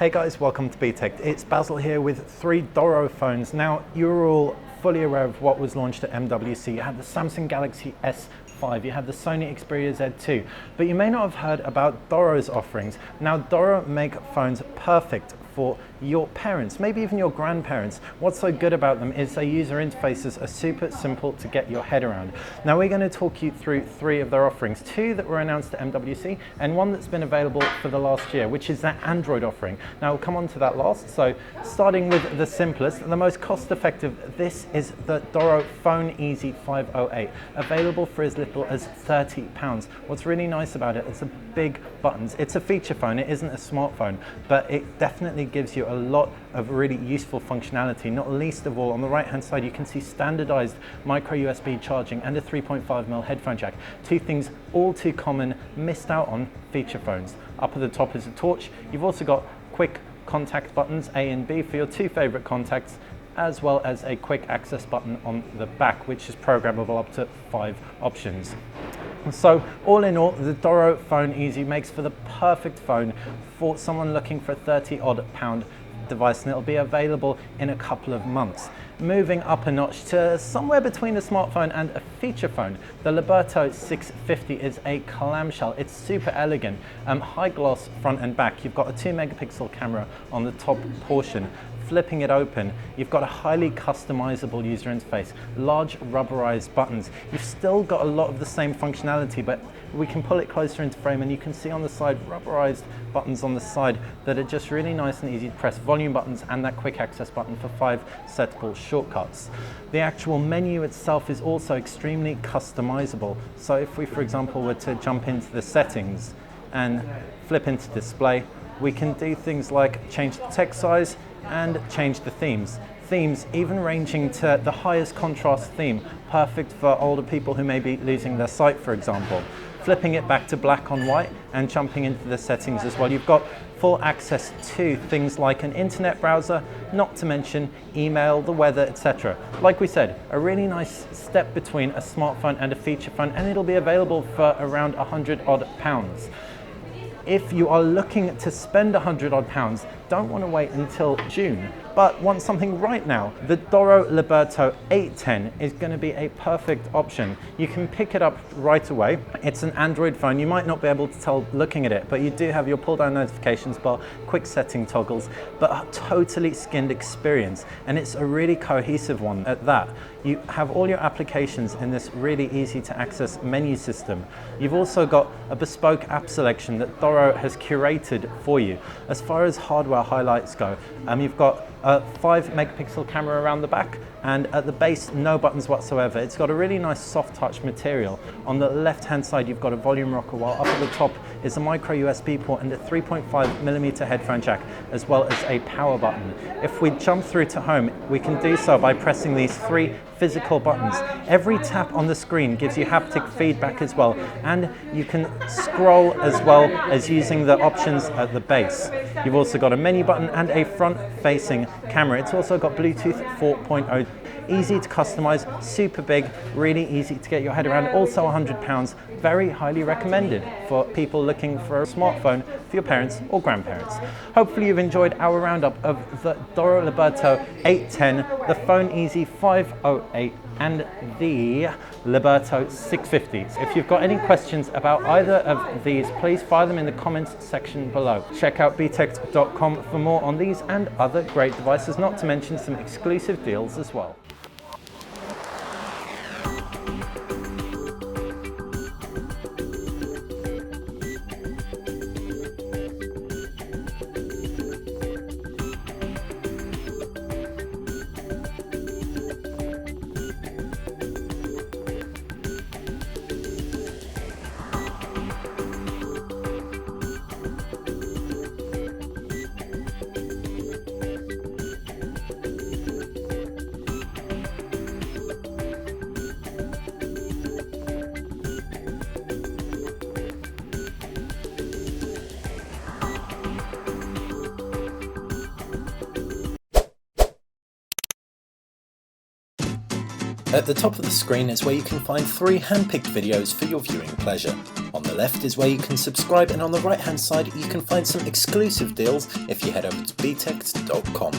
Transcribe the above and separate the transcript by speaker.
Speaker 1: Hey guys, welcome to BTech. It's Basil here with 3 Doro phones. Now, you're all fully aware of what was launched at MWC. You had the Samsung Galaxy S5, you had the Sony Xperia Z2, but you may not have heard about Doro's offerings. Now, Doro make phones perfect for your parents, maybe even your grandparents. What's so good about them is their user interfaces are super simple to get your head around. Now we're going to talk you through 3 of their offerings, 2 that were announced at MWC and 1 that's been available for the last year, which is their Android offering. Now we'll come on to that last. So starting with the simplest, the most cost-effective, this is the Doro PhoneEasy 508, available for as little as £30. What's really nice about it is the big buttons. It's a feature phone, it isn't a smartphone, but it definitely gives you a lot of really useful functionality. Not least of all, on the right hand side you can see standardized micro USB charging and a 3.5mm headphone jack. 2 things all too common, missed out on feature phones. Up at the top is a torch. You've also got quick contact buttons A and B for your 2 favorite contacts, as well as a quick access button on the back, which is programmable up to 5 options. So all in all, the Doro PhoneEasy makes for the perfect phone for someone looking for a £30-odd device, and it'll be available in a couple of months. Moving up a notch to somewhere between a smartphone and a feature phone, the Liberto 650 is a clamshell. It's super elegant, high gloss front and back. You've got a 2-megapixel camera on the top portion. Flipping it open, you've got a highly customizable user interface, large rubberized buttons. You've still got a lot of the same functionality, but we can pull it closer into frame and you can see on the side rubberized buttons on the side that are just really nice and easy to press, volume buttons and that quick access button for 5 settable shortcuts. The actual menu itself is also extremely customizable. So if we, for example, were to jump into the settings and flip into display, we can do things like change the text size and change the themes. Themes even ranging to the highest contrast theme, perfect for older people who may be losing their sight, for example. Flipping it back to black on white and jumping into the settings as well. You've got full access to things like an internet browser, not to mention email, the weather, etc. Like we said, a really nice step between a smartphone and a feature phone, and it'll be available for around £100-odd. If you are looking to spend £100-odd, don't want to wait until June, but want something right now, the Doro Liberto 810 is going to be a perfect option. You can pick it up right away. It's an Android phone. You might not be able to tell looking at it, but you do have your pull-down notifications bar, quick setting toggles, but a totally skinned experience, and it's a really cohesive one at that. You have all your applications in this really easy to access menu system. You've also got a bespoke app selection that Doro has curated for you. As far as hardware highlights go, you've got a 5-megapixel camera around the back, and at the base, no buttons whatsoever. It's got a really nice soft touch material. On the left hand side, you've got a volume rocker, while up at the top is a micro USB port and a 3.5mm headphone jack, as well as a power button. If we jump through to home, we can do so by pressing these 3 physical buttons. Every tap on the screen gives you haptic feedback as well, and you can scroll as well as using the options at the base. You've also got a menu button and a front-facing camera. It's also got Bluetooth 4.0. Easy to customize, super big, really easy to get your head around, also £100, very highly recommended for people looking for a smartphone for your parents or grandparents. Hopefully you've enjoyed our roundup of the Doro Liberto 810, the PhoneEasy 508 and the Liberto 650. If you've got any questions about either of these, please fire them in the comments section below. Check out btech.com for more on these and other great devices, not to mention some exclusive deals as well. At the top of the screen is where you can find 3 hand-picked videos for your viewing pleasure. On the left is where you can subscribe, and on the right hand side you can find some exclusive deals if you head over to btext.com.